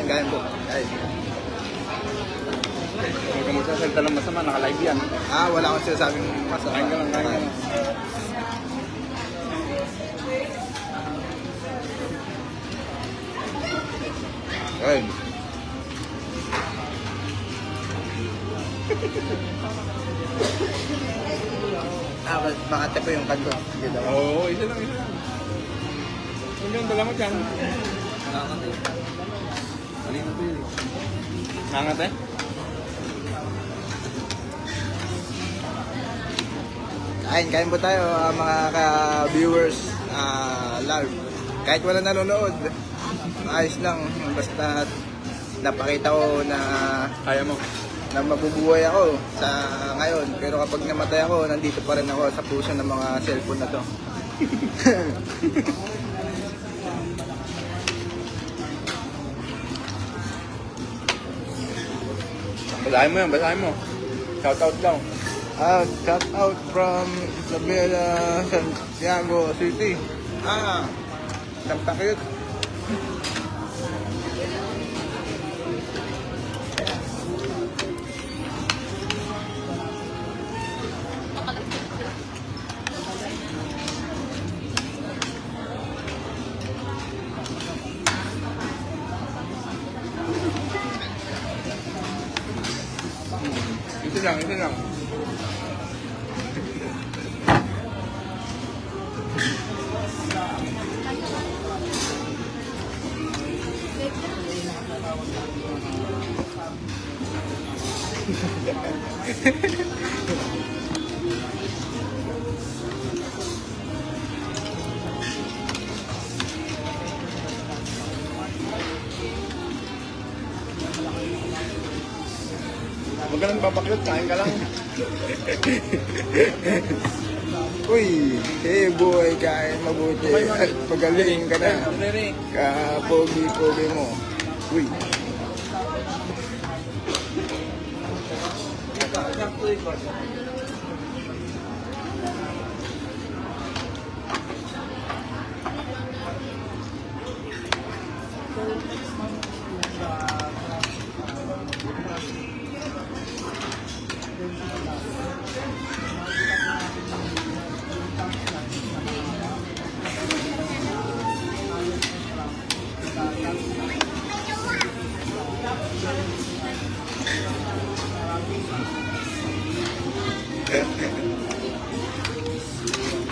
Kain po. Kain. Huwag ka magsasalita ng masama, naka-live yan. Wala akong sinasabing masama. Kain ka lang, kain ka lang. Kain. Makate po yung kanto. Oo, isa lang. Kung yung dala mo dyan. Nakakate. Ano yung ito yun? Nangate? Kain po tayo mga ka-viewers live. Kahit wala nanonood, ayos lang. Basta napakita ko na Kaya mo. na mabubuhay ako sa ngayon. Pero kapag namatay ako, nandito pa rin ako sa puso ng mga cellphone na to. Basahin mo yan, basahin mo. Shout out lang. Shout out from Isabela, Santiago City. Tampakit. Isa lang. Huwag ka nang papakyot, kain ka lang. Uy, buhay kain mabuti. At pagaling ka na. Kapogi-pogi mo. Uy.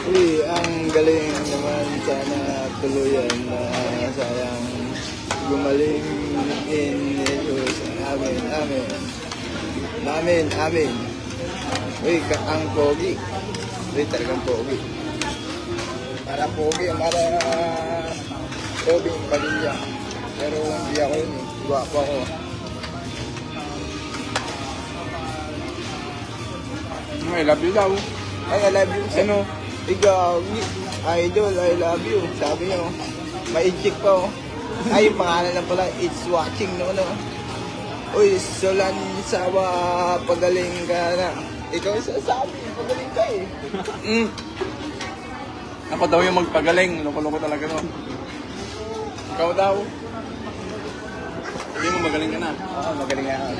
Uy, ang galing naman, sana tuluyan na sayang gumaling in Jesus. Amen, amen. Amen, amen. Uy, ang pogi. Uy, talagang pogi. Para pogi, para pogi yung Padilla. Pero hindi ako yun eh. Guwapo ako. I love you daw. Ay, I love you. Ano? Ikaw, idol, I love you. Sabi niyo, ma-inject pa oh. Ay, yung pangalan lang pala, it's watching no, no. Uy, Solan Sawa, pagaling ka na. Ikaw yung sasabi, pagaling ka eh. Ako daw yung magpagaling. Loko-loko talaga to. Ikaw daw. Hindi mo magaling ka na. Oo, magaling nga ako.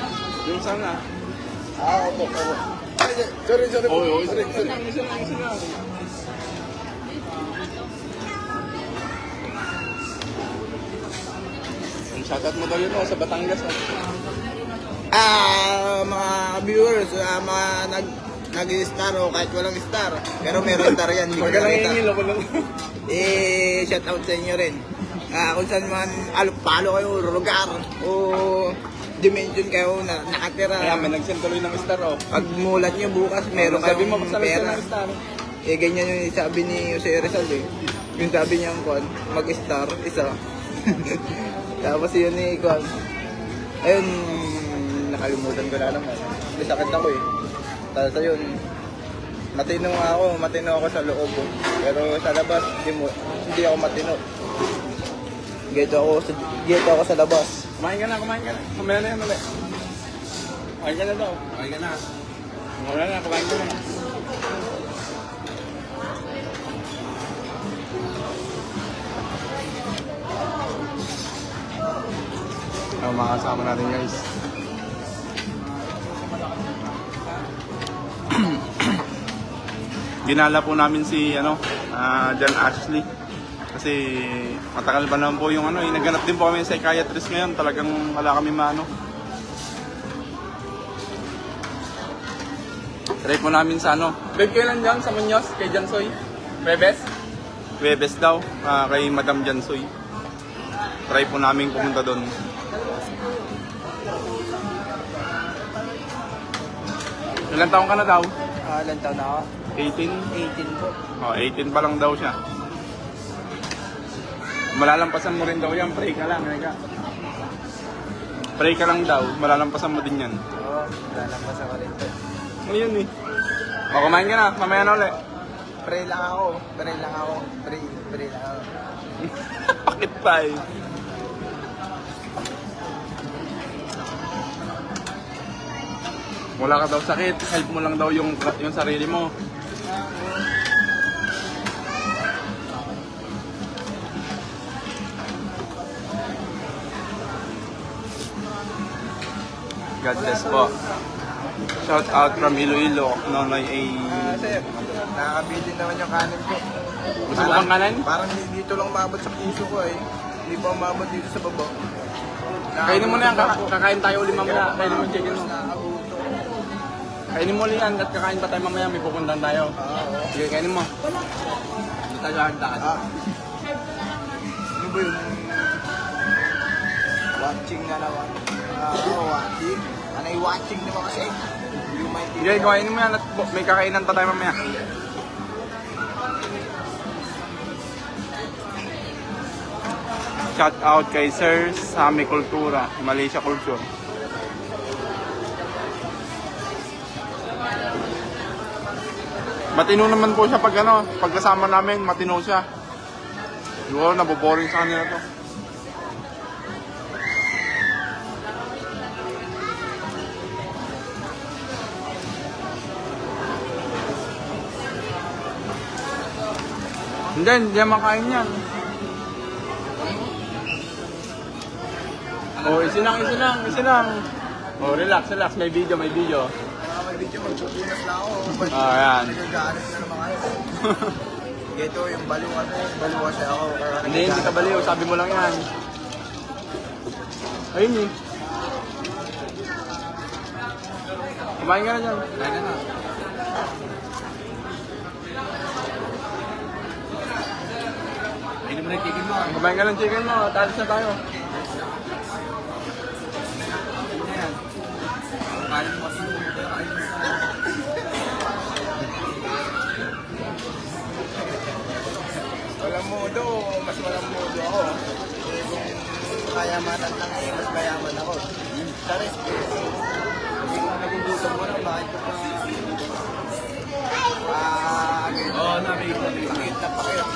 Yung sana. Opo. Ay, sorry. Oo, sorry. isa lang. Ang shoutout mo daw yun sa Batangas. Mga viewers, mga nag-star o kahit walang star. Pero meron star yan, hindi ko Magaling nakita. yung loko-loko. Shout out sa inyo rin. Kung saan man palo kayo, lugar o dimension kayo na nakatira. Kaya may nag-send tuloy ng star oh. Pag mulat nyo bukas, meron Sabi mo, kayong magsabi pera. ng star. Ganyan yung sabi ni Jose Rizal eh. Yung sabi niya mag-star, isa. Tapos yun ni Kwan. Ayun, nakalimutan ko na naman. May sakit ako eh. Tapos ayun, matino ako sa loob. Pero sa labas, hindi ako matino. Gito ako sa labas. Kumain ka na. Kumain na yan ulit. Kumain ka na daw. Kumain ka na. Kumain ka na. mga kasama natin guys. Ginala po namin si John Ashley. Kasi matagal pa naman po yung naghanap din po kami ng psychiatrist ngayon. Talagang wala kami maano. Try po namin sa Babe, kailan dyan sa Muñoz? Kay Jansoy? Webes? Webes daw. Kay Madam Jansoy. Try po namin pumunta doon. Ilan taong ka na daw? Ilan taon na ako? 18? 18 po. 18 pa lang daw siya. Malalampasan mo rin daw yan. Pray ka lang. Pray ka lang daw. Malalampasan mo din yan. Oo, lalampasan ko rin po. Ano yun eh? Kumain ka na. Mamaya na ulit. Pray lang ako. Pray lang ako. Pray lang ako. Bakit pa eh? Wala ka daw sakit. Help mo lang daw yung sarili mo. God bless po. Shout out from Iloilo, Nonoy A. Sir, nakakabili naman yung kanin ko. Gusto mo kang kanin? Parang dito lang umabot sa puso ko eh. Hindi pa umabot dito sa baba. Kainin mo na yan, kakain tayo ulit mamaya. Kainin mo yung chicken mo. Kainin mo ulit yan, at kakain pa tayo mamaya, may pupuntahan tayo. Sige, kainin mo. Hindi tayo hagdaan. Ano ba yun? Watching na naman. Watching. Anay watching naman kasi. Sige, kainin mo yan, at may kakainan pa tayo mamaya. Shout out kay Sir Sami Kultura, Malaysia Culture. Matino naman po siya pag kasama namin, matino siya. Siguro naboboring sa kanila to. Hindi makain yan. Oh, isilang. Oh, relax. May video. May video, magpupunas na ako. Ayan. Nagagalit na naman kayo. Ito yung baliw kasi ako. Hindi ka baliw. Sabi mo lang yan. Ayun eh. Kumain ka na dyan. Kaya na. Hindi mo na chicken mo. Kumain ka ng chicken mo. Talis na tayo. Walang modo, mas walang modo ako. Kung kayamanan lang mas mayaman ako. Sa respeto, hindi ko nagugutom mo na, bakit ko pa... Pakit na pakit.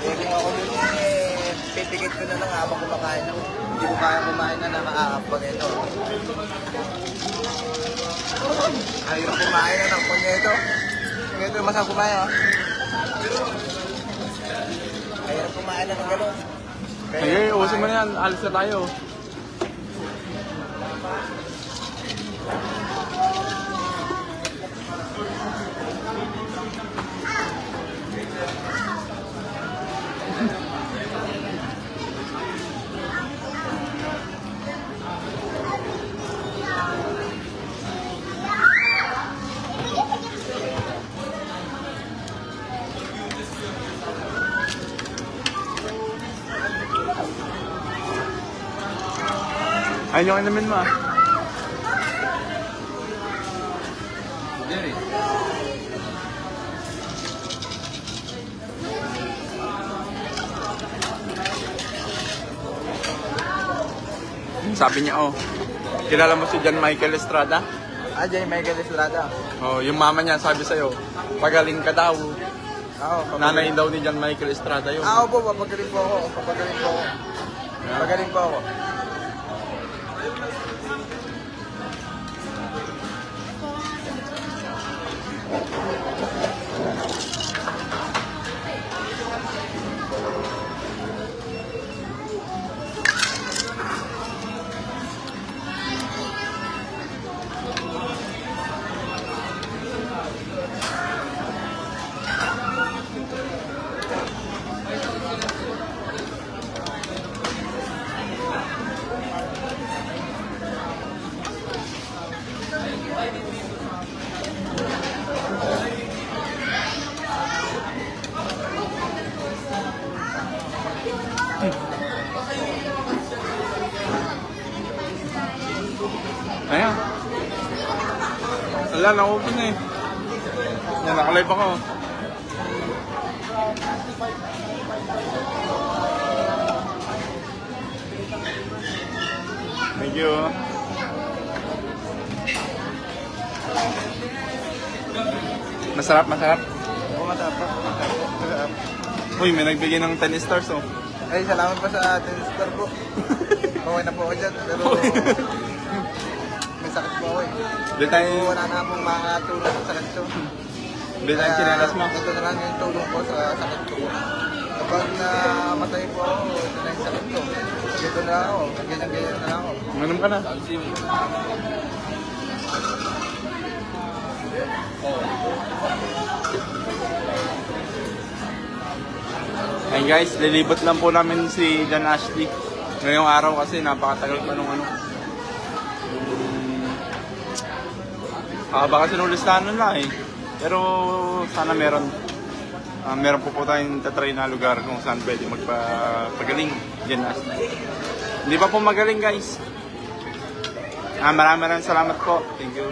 Kung ako dun pipikit ko na lang habang kumakain ako. Hindi ko kaya kumain na nakakapag ito. Ayaw kumain na ng punyeto. Punyeto yung masang kumain ha. Ayaw kumain na ng gano'n. Sige, ubusin mo na yan. Alis na tayo. Ayun yung inumin mo ah. Sabi niya, kilala mo si John Michael Estrada? John Michael Estrada. Oh, yung mama niya sabi sa'yo, pagaling ka daw. Ako, Nanay daw ni John Michael Estrada yun. Ako po, papagaling po ako. Papagaling po ako. Wala, na-open eh. Yan, nakalive ako. Thank you. Masarap, masarap. Oo, matapos. Uy, may nagbigay ng 10 stars oh. Ay, salamat pa sa atin, star po. Okay na po ako dyan, pero may sakit po ako eh. Bili tayo, Wala na akong makakatulong sa sakit ko. bili tayo chinelas mo. Ito na lang yung tulong ko sa sakit ko. Kapag namatay po ako, ito na yung sakit ko. Dito na ako, ganyan-ganyan na lang ako. Uminom ka na. Ayun guys, lilibot lang po namin si John Ashley. Ngayong araw kasi napakatagal pa nung ano. Baka kasi nung listahan na eh. Pero sana meron. Meron po tayong tatry na lugar kung saan pwede magpagaling John Ashley. Hindi pa po magaling guys. Maraming salamat po. Thank you.